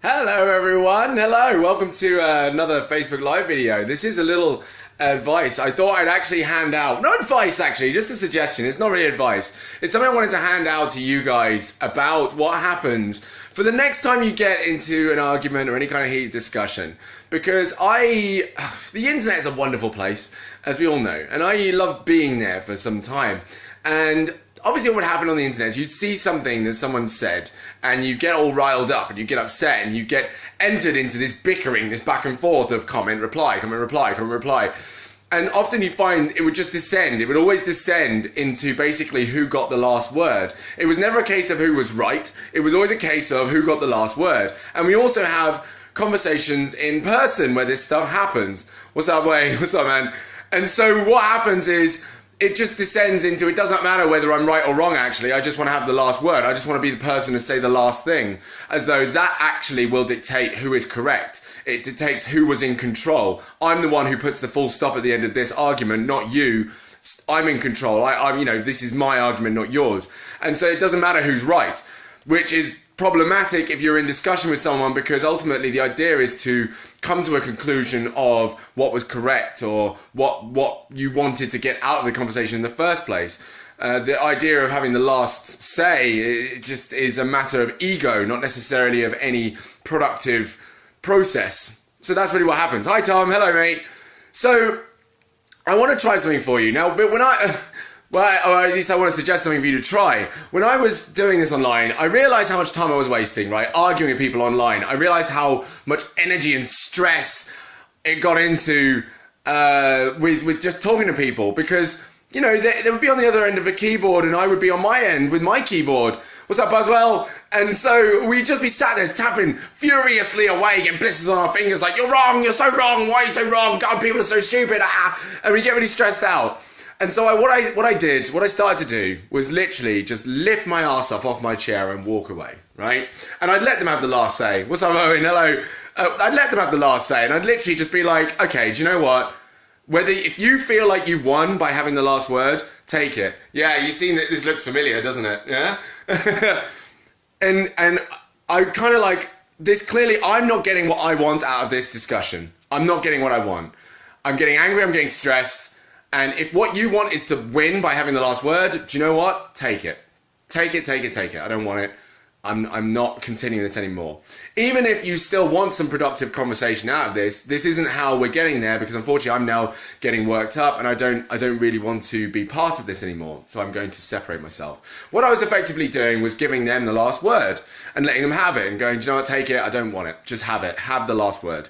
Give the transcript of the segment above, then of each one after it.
Hello everyone, hello, welcome to another Facebook Live video. This is a little advice I thought I'd actually hand out. Not advice actually, just a suggestion. It's not really advice. It's something I wanted to hand out to you guys about what happens for the next time you get into an argument or any kind of heated discussion. Because the internet is a wonderful place, as we all know, and I love being there for some time. And obviously what would happen on the internet is you'd see something that someone said and you get all riled up and you get upset and you get entered into this bickering, this back and forth of comment, reply, comment, reply, comment, reply. And often you find it would just descend. It would always descend into basically who got the last word. It was never a case of who was right. It was always a case of who got the last word. And we also have conversations in person where this stuff happens. What's up, Wayne? What's up, man? And so what happens is it just descends into, it doesn't matter whether I'm right or wrong actually, I just want to have the last word. I just want to be the person to say the last thing, as though that actually will dictate who is correct. It dictates who was in control. I'm the one who puts the full stop at the end of this argument, not you. I'm in control. I'm, this is my argument, not yours. And so it doesn't matter who's right, which is problematic if you're in discussion with someone, because ultimately the idea is to come to a conclusion of what was correct or what you wanted to get out of the conversation in the first place. The idea of having the last say, it just is a matter of ego, not necessarily of any productive process. So that's really what happens. Hi Tom, hello mate. So I want to try something for you now, but when or at least I want to suggest something for you to try. When I was doing this online, I realized how much time I was wasting, right? Arguing with people online. I realized how much energy and stress it got into with just talking to people, because, they would be on the other end of a keyboard and I would be on my end with my keyboard. What's up, Buzzwell? And so we'd just be sat there tapping furiously away, getting blisters on our fingers like, you're wrong, you're so wrong, why are you so wrong? God, people are so stupid, and we get really stressed out. And so what I started to do was literally just lift my ass up off my chair and walk away, right? And I'd let them have the last say. What's up, Owen? Hello. I'd let them have the last say, and I'd literally just be like, okay, do you know what? If you feel like you've won by having the last word, take it. Yeah, you've seen that this looks familiar, doesn't it? Yeah? and I kind of like this. Clearly, I'm not getting what I want out of this discussion. I'm not getting what I want. I'm getting angry, I'm getting stressed. And if what you want is to win by having the last word, do you know what? Take it. Take it, take it, take it. I don't want it. I'm not continuing this anymore. Even if you still want some productive conversation out of this isn't how we're getting there, because unfortunately I'm now getting worked up and I don't really want to be part of this anymore. So I'm going to separate myself. What I was effectively doing was giving them the last word and letting them have it and going, do you know what? Take it. I don't want it. Just have it. Have the last word.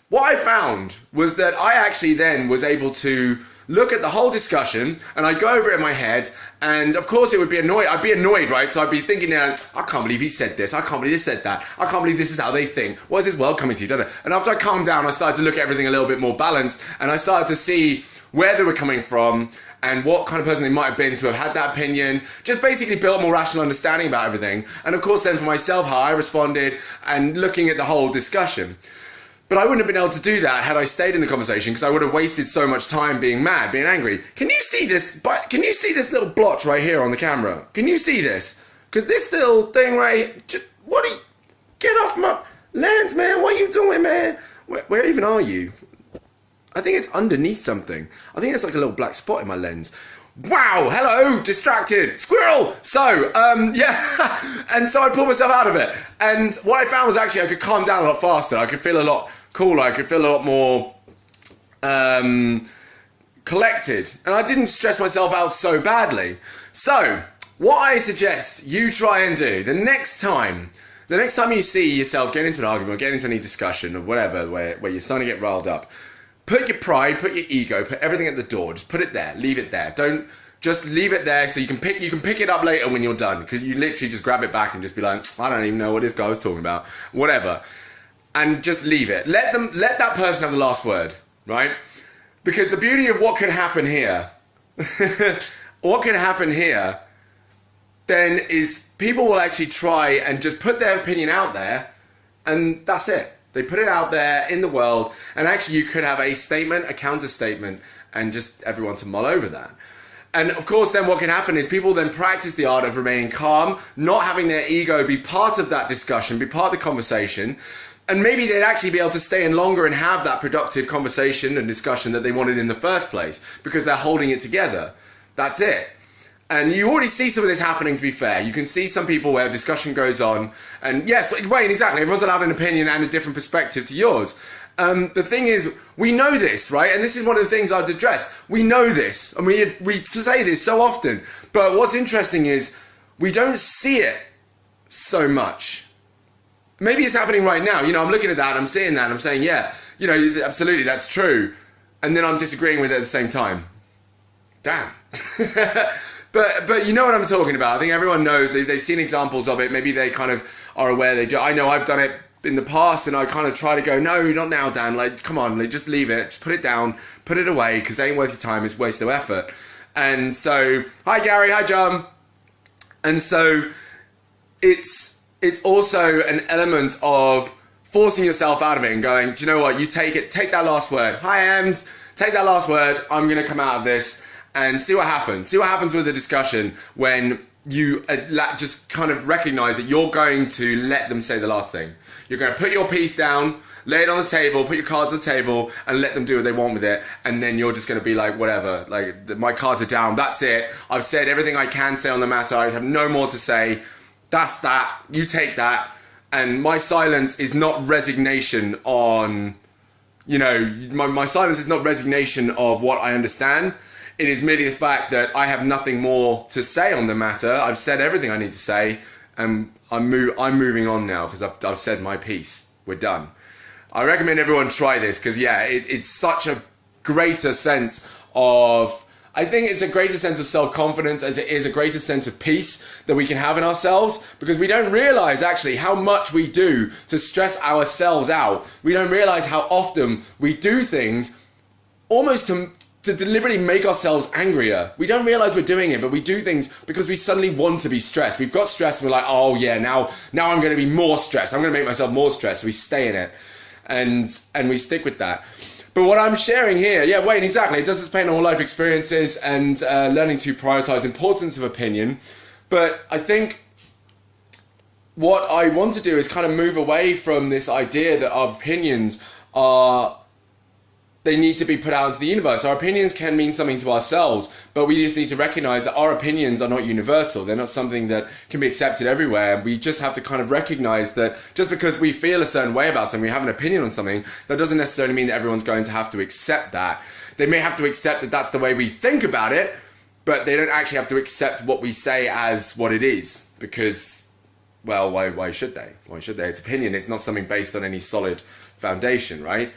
What I found was that I actually then was able to look at the whole discussion and I'd go over it in my head, and of course I'd be annoyed, right? So I'd be thinking, I can't believe he said this, I can't believe he said that, I can't believe this is how they think, what is this world coming to? And after I calmed down, I started to look at everything a little bit more balanced, and I started to see where they were coming from and what kind of person they might have been to have had that opinion. Just basically built a more rational understanding about everything, and of course then for myself how I responded and looking at the whole discussion. But I wouldn't have been able to do that had I stayed in the conversation, because I would have wasted so much time being mad, being angry. Can you see this? Can you see this little blotch right here on the camera? Can you see this? Because this little thing right here, get off my lens, man. What are you doing, man? Where even are you? I think it's underneath something. I think it's like a little black spot in my lens. Wow, hello, distracted, squirrel. So, yeah, and so I pulled myself out of it. And what I found was actually I could calm down a lot faster. I could feel a lot cooler. I could feel a lot more collected. And I didn't stress myself out so badly. So, what I suggest you try and do the next time you see yourself get into an argument or get into any discussion or whatever where you're starting to get riled up, put your pride, put your ego, put everything at the door. Just put it there. Leave it there. Don't just leave it there so you can pick it up later when you're done. Because you literally just grab it back and just be like, I don't even know what this guy was talking about. Whatever. And just leave it. Let that person have the last word, right? Because the beauty of what could happen here, then is people will actually try and just put their opinion out there, and that's it. They put it out there in the world, and actually you could have a statement, a counter statement, and just everyone to mull over that. And of course, then what can happen is people then practice the art of remaining calm, not having their ego be part of that discussion, be part of the conversation. And maybe they'd actually be able to stay in longer and have that productive conversation and discussion that they wanted in the first place because they're holding it together. That's it. And you already see some of this happening, to be fair. You can see some people where discussion goes on. And yes, Wayne, exactly. Everyone's allowed an opinion and a different perspective to yours. The thing is, we know this, right? And this is one of the things I've addressed. We know this. And we say this so often. But what's interesting is we don't see it so much. Maybe it's happening right now. You know, I'm looking at that, I'm seeing that, and I'm saying, yeah, you know, absolutely, that's true. And then I'm disagreeing with it at the same time. Damn. But you know what I'm talking about. I think everyone knows, they've seen examples of it. Maybe they kind of are aware they do. I know I've done it in the past, and I kind of try to go, no, not now, Dan. Like, come on, like, just leave it. Just put it down, put it away, because it ain't worth your time. It's a waste of effort. And so, hi, Gary. Hi, John. And so it's also an element of forcing yourself out of it and going, do you know what? You take that last word. Hi, Ems. Take that last word. I'm going to come out of this. And see what happens. See what happens with the discussion when you just kind of recognize that you're going to let them say the last thing. You're going to put your piece down, lay it on the table, put your cards on the table, and let them do what they want with it. And then you're just going to be like, whatever, like, my cards are down. That's it. I've said everything I can say on the matter. I have no more to say. That's that. You take that. And my silence is not resignation on, you know, my silence is not resignation of what I understand. It is merely the fact that I have nothing more to say on the matter. I've said everything I need to say, and I'm moving on now because I've said my piece. We're done. I recommend everyone try this because, yeah, it's such a greater sense of, I think it's a greater sense of self-confidence as it is a greater sense of peace that we can have in ourselves, because we don't realize actually how much we do to stress ourselves out. We don't realize how often we do things almost to deliberately make ourselves angrier. We don't realize we're doing it, but we do things because we suddenly want to be stressed. We've got stressed and we're like, oh yeah, now I'm going to be more stressed. I'm going to make myself more stressed. So we stay in it and we stick with that. But what I'm sharing here, yeah, Wayne, exactly. It does explain all life experiences and learning to prioritize importance of opinion. But I think what I want to do is kind of move away from this idea that our opinions they need to be put out into the universe. Our opinions can mean something to ourselves, but we just need to recognize that our opinions are not universal. They're not something that can be accepted everywhere. And we just have to kind of recognize that just because we feel a certain way about something, we have an opinion on something, that doesn't necessarily mean that everyone's going to have to accept that. They may have to accept that that's the way we think about it, but they don't actually have to accept what we say as what it is, because, well, why should they? Why should they? It's opinion. It's not something based on any solid foundation, right?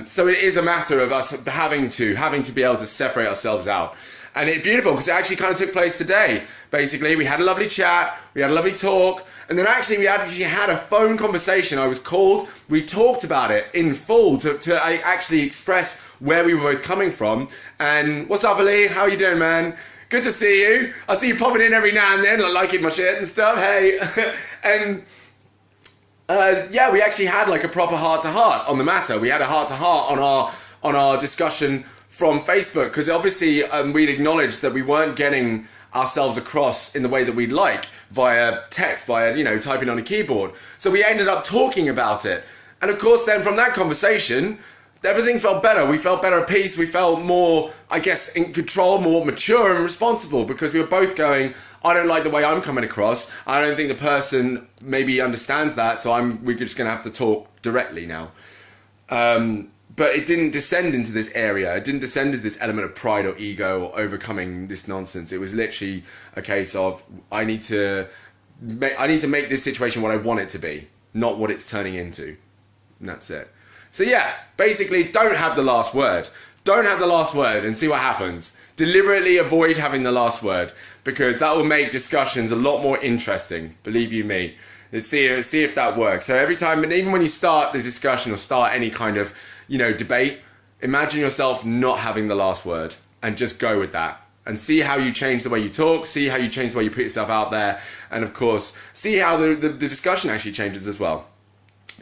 So it is a matter of us having to be able to separate ourselves out. And it's beautiful because it actually kind of took place today. Basically, we had a lovely chat, we had a lovely talk, and then we actually had a phone conversation. I was called, we talked about it in full to actually express where we were both coming from. And what's up, Ali? How are you doing, man? Good to see you. I see you popping in every now and then, like liking my shit and stuff. Hey. And yeah, we actually had like a proper heart-to-heart on the matter. We had a heart-to-heart on our discussion from Facebook, because obviously we'd acknowledged that we weren't getting ourselves across in the way that we'd like via text, via, you know, typing on a keyboard. So we ended up talking about it. And of course then from that conversation, everything felt better. We felt better at peace. We felt more, I guess, in control, more mature and responsible, because we were both going, I don't like the way I'm coming across. I don't think the person maybe understands that, so we're just going to have to talk directly now. But it didn't descend into this area. It didn't descend into this element of pride or ego or overcoming this nonsense. It was literally a case of, I need to make this situation what I want it to be, not what it's turning into. And that's it. So yeah, basically, don't have the last word. Don't have the last word and see what happens. Deliberately avoid having the last word, because that will make discussions a lot more interesting, believe you me. Let's see if that works. So every time, and even when you start the discussion or start any kind of, you know, debate, imagine yourself not having the last word and just go with that. And see how you change the way you talk, see how you change the way you put yourself out there, and of course, see how the discussion actually changes as well.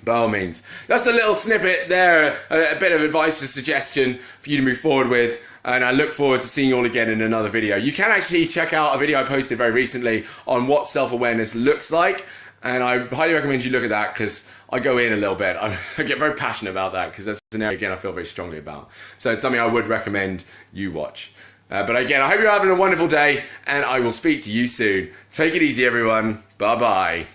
By all means. That's the little snippet there, a bit of advice, a suggestion for you to move forward with. and I look forward to seeing you all again in another video. You can actually check out a video I posted very recently on what self-awareness looks like, and I highly recommend you look at that because I go in a little bit. I get very passionate about that because that's an area, again, I feel very strongly about. So it's something I would recommend you watch. But again, I hope you're having a wonderful day, and I will speak to you soon. Take it easy, everyone. Bye-bye.